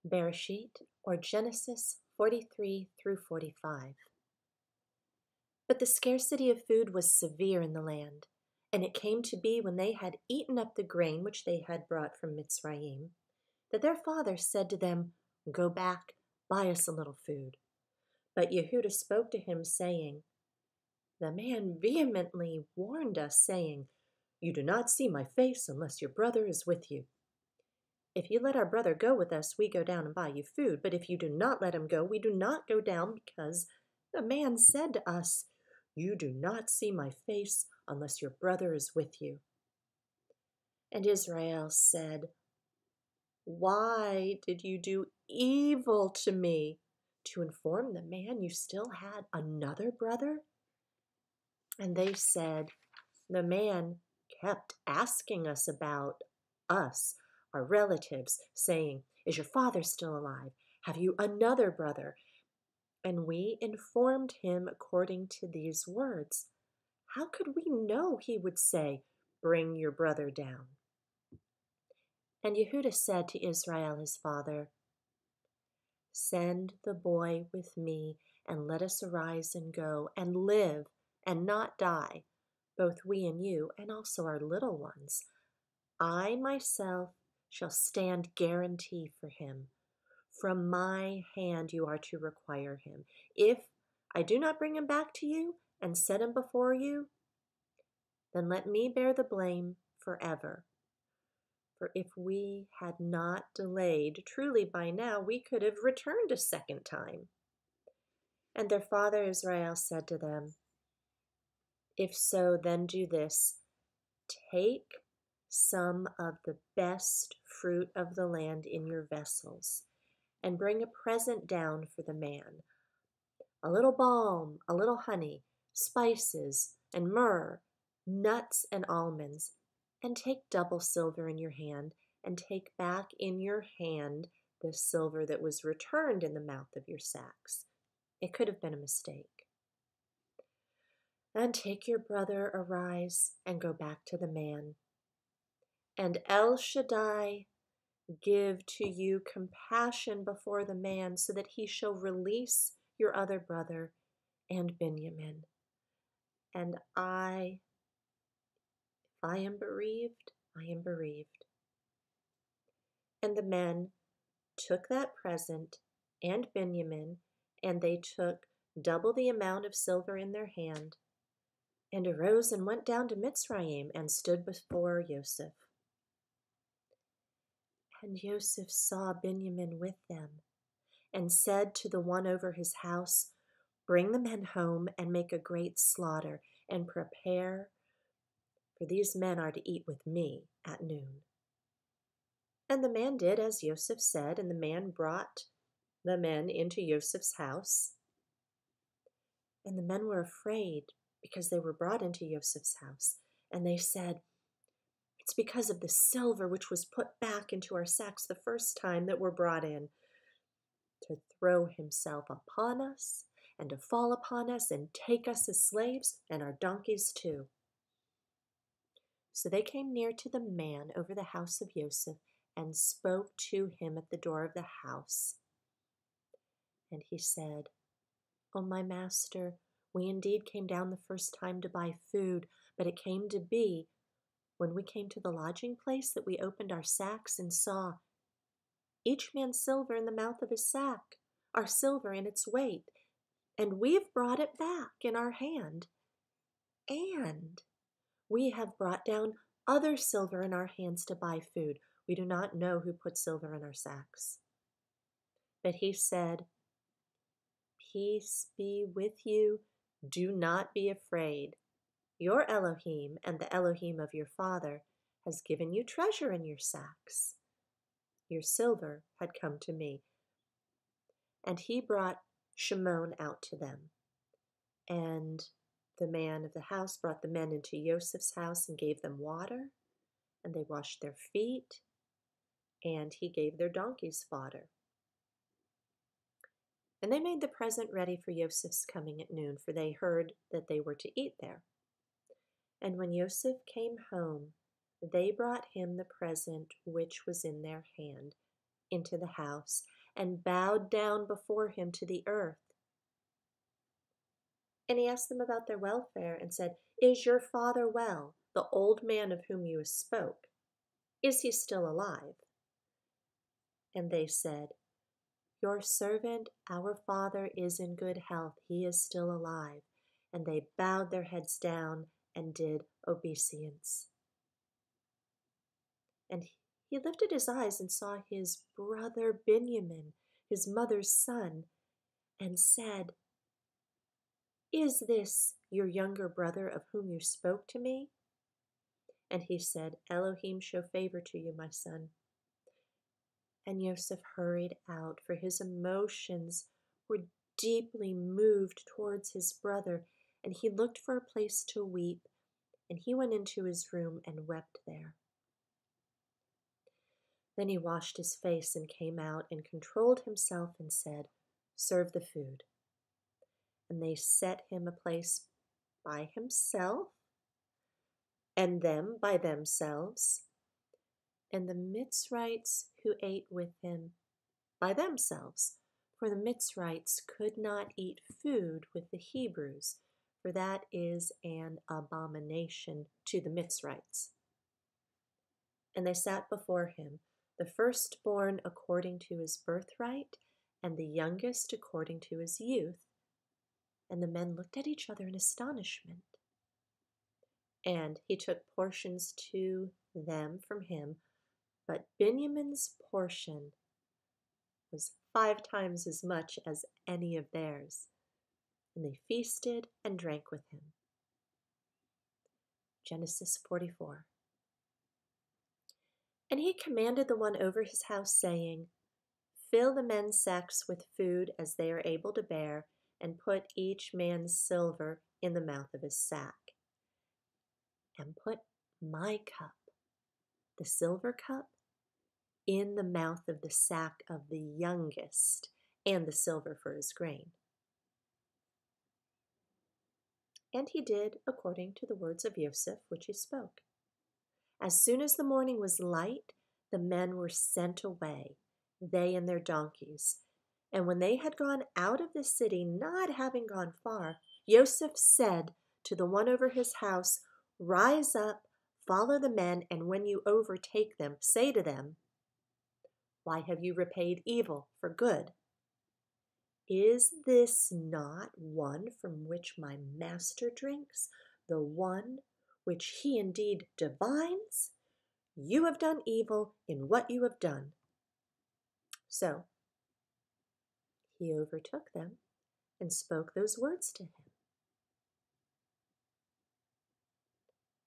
Bereshit, or Genesis 43 through 45. But the scarcity of food was severe in the land, and it came to be when they had eaten up the grain which they had brought from Mitzrayim, that their father said to them, Go back, buy us a little food. But Yehudah spoke to him, saying, The man vehemently warned us, saying, You do not see my face unless your brother is with you. If you let our brother go with us, we go down and buy you food. But if you do not let him go, we do not go down, because the man said to us, You do not see my face unless your brother is with you. And Israel said, Why did you do evil to me, to inform the man you still had another brother? And they said, The man kept asking us about us, our relatives, saying, Is your father still alive? Have you another brother? And we informed him according to these words. How could we know he would say, Bring your brother down? And Yehudah said to Israel his father, Send the boy with me, and let us arise and go, and live, and not die, both we and you, and also our little ones. I myself shall stand guarantee for him. From my hand you are to require him. If I do not bring him back to you and set him before you, then let me bear the blame forever. For if we had not delayed, truly by now we could have returned a second time. And their father Israel said to them, If so, then do this. Take some of the best fruit of the land in your vessels, and bring a present down for the man, a little balm, a little honey, spices, and myrrh, nuts and almonds, and take double silver in your hand, and take back in your hand the silver that was returned in the mouth of your sacks. It could have been a mistake. And take your brother, arise, and go back to the man. And El Shaddai give to you compassion before the man, so that he shall release your other brother and Benjamin. And if I am bereaved, I am bereaved. And the men took that present and Benjamin, and they took double the amount of silver in their hand, and arose and went down to Mitzrayim, and stood before Yoseph. And Yoseph saw Benjamin with them, and said to the one over his house, Bring the men home, and make a great slaughter, and prepare, for these men are to eat with me at noon. And the man did as Yoseph said, and the man brought the men into Joseph's house. And the men were afraid, because they were brought into Joseph's house. And they said, It's because of the silver which was put back into our sacks the first time that we're brought in, to throw himself upon us, and to fall upon us, and take us as slaves, and our donkeys too. So they came near to the man over the house of Yoseph, and spoke to him at the door of the house. And he said, O my master, we indeed came down the first time to buy food, but it came to be, when we came to the lodging place, that we opened our sacks and saw each man's silver in the mouth of his sack, our silver in its weight, and we have brought it back in our hand. And we have brought down other silver in our hands to buy food. We do not know who put silver in our sacks. But he said, Peace be with you. Do not be afraid. Your Elohim and the Elohim of your father has given you treasure in your sacks. Your silver had come to me. And he brought Shimon out to them. And the man of the house brought the men into Joseph's house and gave them water, and they washed their feet, and he gave their donkeys fodder. And they made the present ready for Joseph's coming at noon, for they heard that they were to eat there. And when Yoseph came home, they brought him the present which was in their hand, into the house and bowed down before him to the earth. And he asked them about their welfare and said, "Is your father well, the old man of whom you spoke? Is he still alive?" And they said, "Your servant, our father, is in good health. He is still alive." And they bowed their heads down and did obeisance. And he lifted his eyes and saw his brother Benjamin, his mother's son, and said, "Is this your younger brother of whom you spoke to me?" And he said, "Elohim show favor to you, my son." And Yoseph hurried out, for his emotions were deeply moved towards his brother, and he looked for a place to weep, and he went into his room and wept there. Then he washed his face and came out and controlled himself and said, "Serve the food." And they set him a place by himself, and them by themselves, and the Mitzrites who ate with him by themselves, for the Mitzrites could not eat food with the Hebrews, for that is an abomination to the Mitzrites. And they sat before him, the firstborn according to his birthright, and the youngest according to his youth. And the men looked at each other in astonishment. And he took portions to them from him, but Benjamin's portion was 5 times as much as any of theirs. And they feasted and drank with him. Genesis 44. And he commanded the one over his house, saying, "Fill the men's sacks with food as they are able to bear, and put each man's silver in the mouth of his sack. And put my cup, the silver cup, in the mouth of the sack of the youngest, and the silver for his grain." And he did according to the words of Yoseph, which he spoke. As soon as the morning was light, the men were sent away, they and their donkeys. And when they had gone out of the city, not having gone far, Yoseph said to the one over his house, "Rise up, follow the men, and when you overtake them, say to them, 'Why have you repaid evil for good? Is this not one from which my master drinks, the one which he indeed divines? You have done evil in what you have done.'" So he overtook them and spoke those words to him.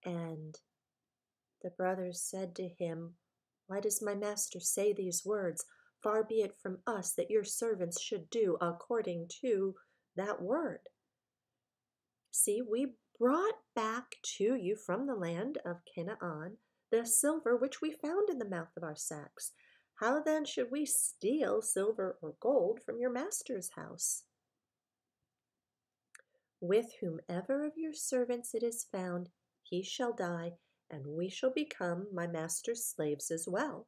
And the brothers said to him, "Why does my master say these words? Far be it from us that your servants should do according to that word. See, we brought back to you from the land of Canaan the silver which we found in the mouth of our sacks. How then should we steal silver or gold from your master's house? With whomever of your servants it is found, he shall die, and we shall become my master's slaves as well."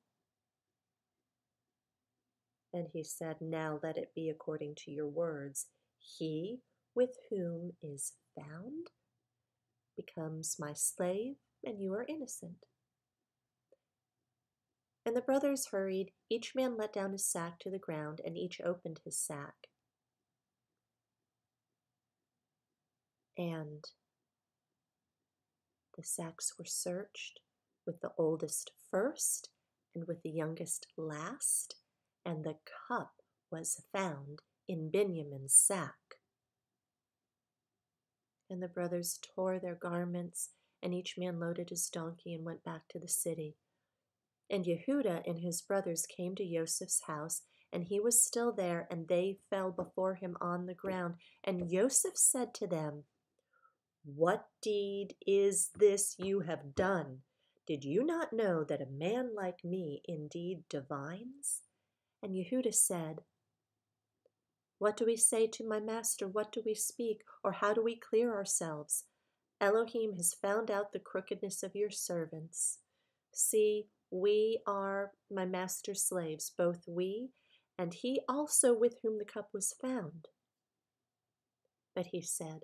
And he said, "Now let it be according to your words. He with whom is found becomes my slave, and you are innocent." And the brothers hurried. Each man let down his sack to the ground, and each opened his sack. And the sacks were searched, with the oldest first and with the youngest last, and the cup was found in Benjamin's sack. And the brothers tore their garments, and each man loaded his donkey and went back to the city. And Yehudah and his brothers came to Joseph's house, and he was still there, and they fell before him on the ground. And Joseph said to them, "What deed is this you have done? Did you not know that a man like me indeed divines?" And Yehudah said, "What do we say to my master? What do we speak? Or how do we clear ourselves? Elohim has found out the crookedness of your servants. See, We are my master's slaves, both we and he also with whom the cup was found. But he said,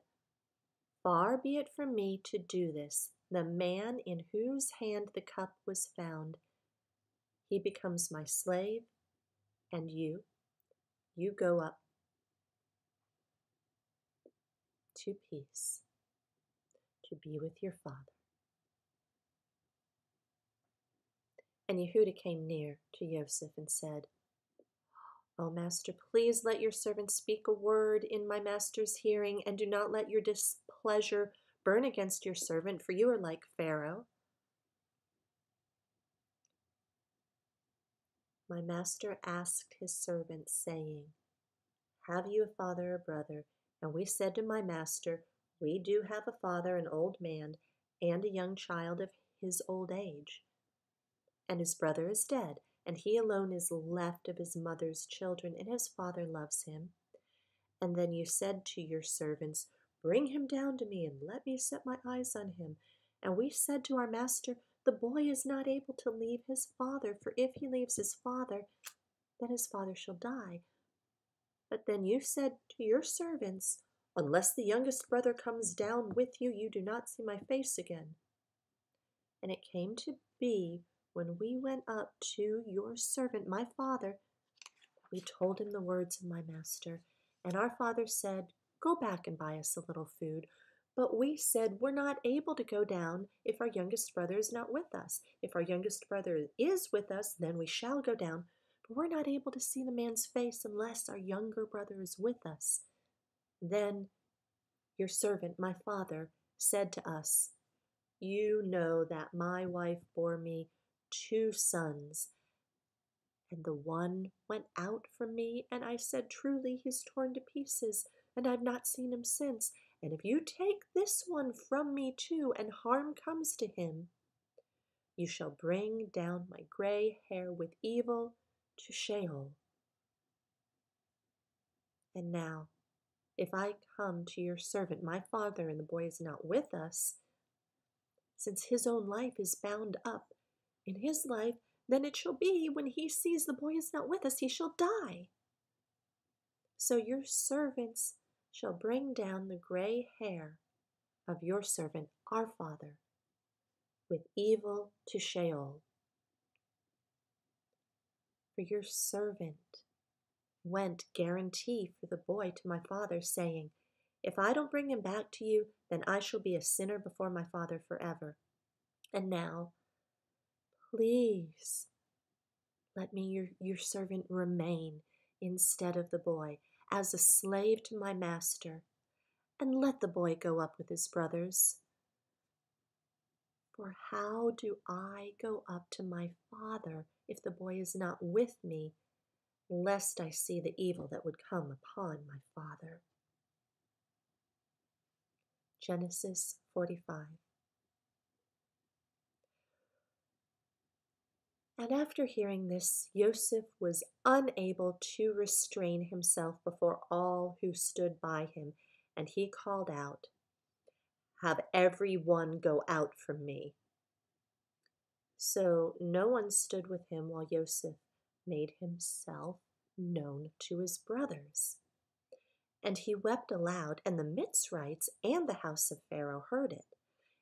Far be it from me to do this. The man in whose hand the cup was found, he becomes my slave, and you go up to peace, to be with your father. And Yehuda came near to Yosef and said, O master, please let your servant speak a word in my master's hearing, and do not let your displeasure burn against your servant, for you are like Pharaoh. My master asked his servant, saying, Have you a father or brother? And we said to my master, We do have a father, an old man, and a young child of his old age. And his brother is dead, and he alone is left of his mother's children, and his father loves him. And then you said to your servants, Bring him down to me, and let me set my eyes on him. And we said to our master, The boy is not able to leave his father, for if he leaves his father, then his father shall die. But then you said to your servants, Unless the youngest brother comes down with you, you do not see my face again. And it came to be, when we went up to your servant, my father, we told him the words of my master. And our father said, Go back and buy us a little food. But we said, We're not able to go down if our youngest brother is not with us. If our youngest brother is with us, then we shall go down. But we're not able to see the man's face unless our younger brother is with us. Then your servant, my father, said to us, You know that my wife bore me 2 sons, and the one went out from me, and I said, Truly, he's torn to pieces, and I've not seen him since. And if you take this one from me too, and harm comes to him, you shall bring down my gray hair with evil to Sheol. And now, if I come to your servant, my father, and the boy is not with us, since his own life is bound up in his life, then it shall be, when he sees the boy is not with us, he shall die. So your servants shall bring down the gray hair of your servant, our father, with evil to Sheol. For your servant went guarantee for the boy to my father, saying, If I don't bring him back to you, then I shall be a sinner before my father forever. And now, please, let me, your servant, remain instead of the boy, as a slave to my master, and let the boy go up with his brothers. For how do I go up to my father if the boy is not with me, lest I see the evil that would come upon my father? Genesis 45. And after hearing this, Yosef was unable to restrain himself before all who stood by him, and he called out, Have every one go out from me. So no one stood with him while Yosef made himself known to his brothers. And he wept aloud, and the Mitzrites and the house of Pharaoh heard it.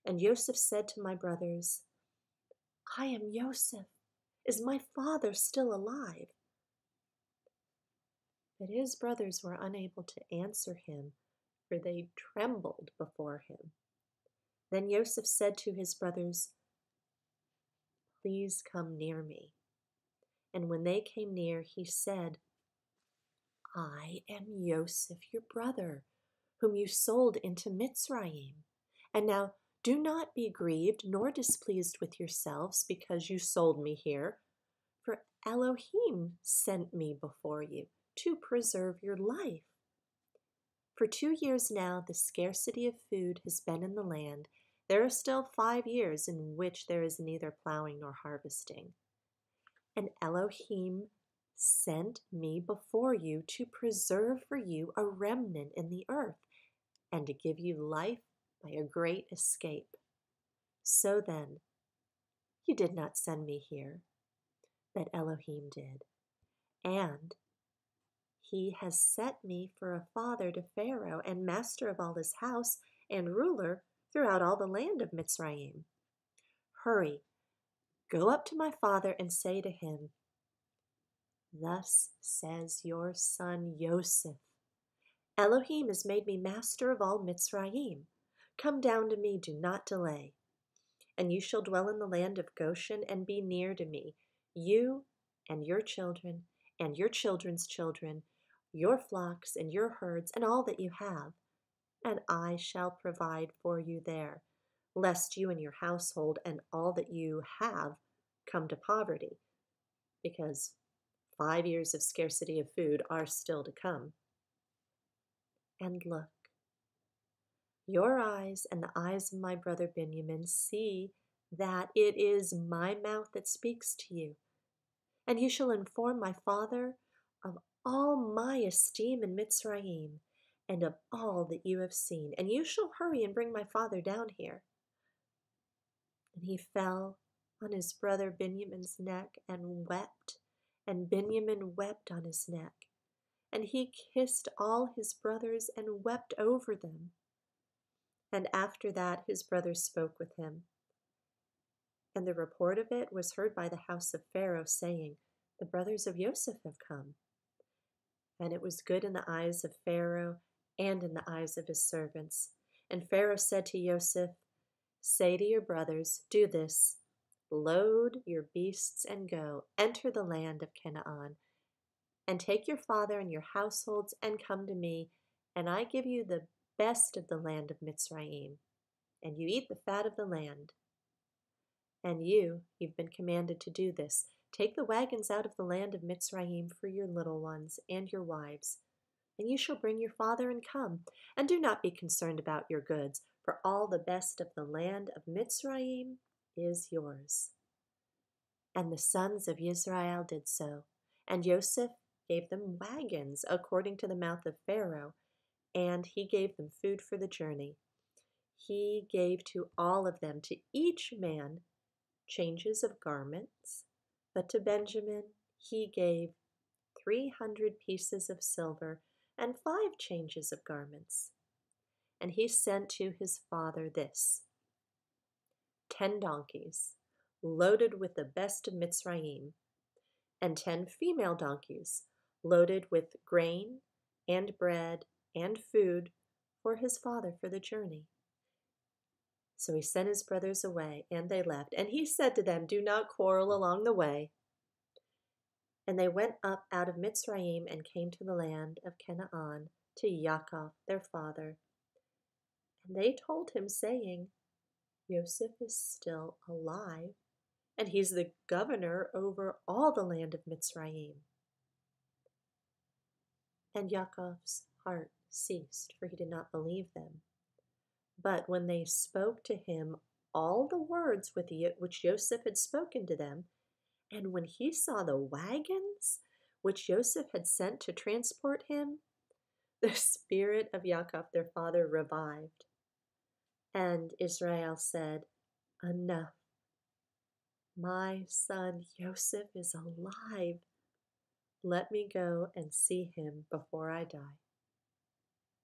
And Yosef said to my brothers, I am Yosef. Is my father still alive? But his brothers were unable to answer him, for they trembled before him. Then Yosef said to his brothers, Please come near me. And when they came near, he said, I am Yosef, your brother, whom you sold into Mitzrayim. And now do not be grieved nor displeased with yourselves because you sold me here, for Elohim sent me before you to preserve your life. For 2 years now the scarcity of food has been in the land. There are still 5 years in which there is neither plowing nor harvesting. And Elohim sent me before you to preserve for you a remnant in the earth, and to give you life by a great escape. So then, You did not send me here, but Elohim did. And he has set me for a father to Pharaoh and master of all his house and ruler throughout all the land of Mitzrayim. Hurry, go up to my father and say to him, Thus says your son Yoseph, Elohim has made me master of all Mitzrayim. Come down to me, do not delay. And you shall dwell in the land of Goshen and be near to me, you and your children and your children's children, your flocks and your herds and all that you have. And I shall provide for you there, lest you and your household and all that you have come to poverty, because 5 years of scarcity of food are still to come. And look, your eyes and the eyes of my brother Benjamin see that it is my mouth that speaks to you. And you shall inform my father of all my esteem in Mitzrayim, and of all that you have seen. And you shall hurry and bring my father down here. And he fell on his brother Benjamin's neck and wept, and Benjamin wept on his neck. And he kissed all his brothers and wept over them. And after that his brothers spoke with him. And the report of it was heard by the house of Pharaoh, saying, The brothers of Yoseph have come. And it was good in the eyes of Pharaoh and in the eyes of his servants. And Pharaoh said to Yoseph, Say to your brothers, do this, load your beasts and go, enter the land of Canaan, and take your father and your households and come to me, and I give you the best of the land of Mitzrayim, and you eat the fat of the land. And you've been commanded to do this. Take the wagons out of the land of Mitzrayim for your little ones and your wives, and you shall bring your father and come. And do not be concerned about your goods, for all the best of the land of Mitzrayim is yours. And the sons of Israel did so, and Yoseph gave them wagons according to the mouth of Pharaoh, and he gave them food for the journey. He gave to all of them, to each man, changes of garments, but to Benjamin he gave 300 pieces of silver and 5 changes of garments. And he sent to his father this: 10 donkeys, loaded with the best of Mitzrayim, and 10 female donkeys, loaded with grain and bread and food for his father for the journey. So he sent his brothers away, and they left. And he said to them, Do not quarrel along the way. And they went up out of Mitzrayim and came to the land of Canaan, to Yaakov their father. And they told him, saying, Yoseph is still alive, and he's the governor over all the land of Mitzrayim. And Yaakov's heart ceased, for he did not believe them. But when they spoke to him all the words which Yoseph had spoken to them, and when he saw the wagons which Yoseph had sent to transport him, the spirit of Yaakov their father revived. And Israel said, Enough. My son Yoseph is alive. Let me go and see him before I die.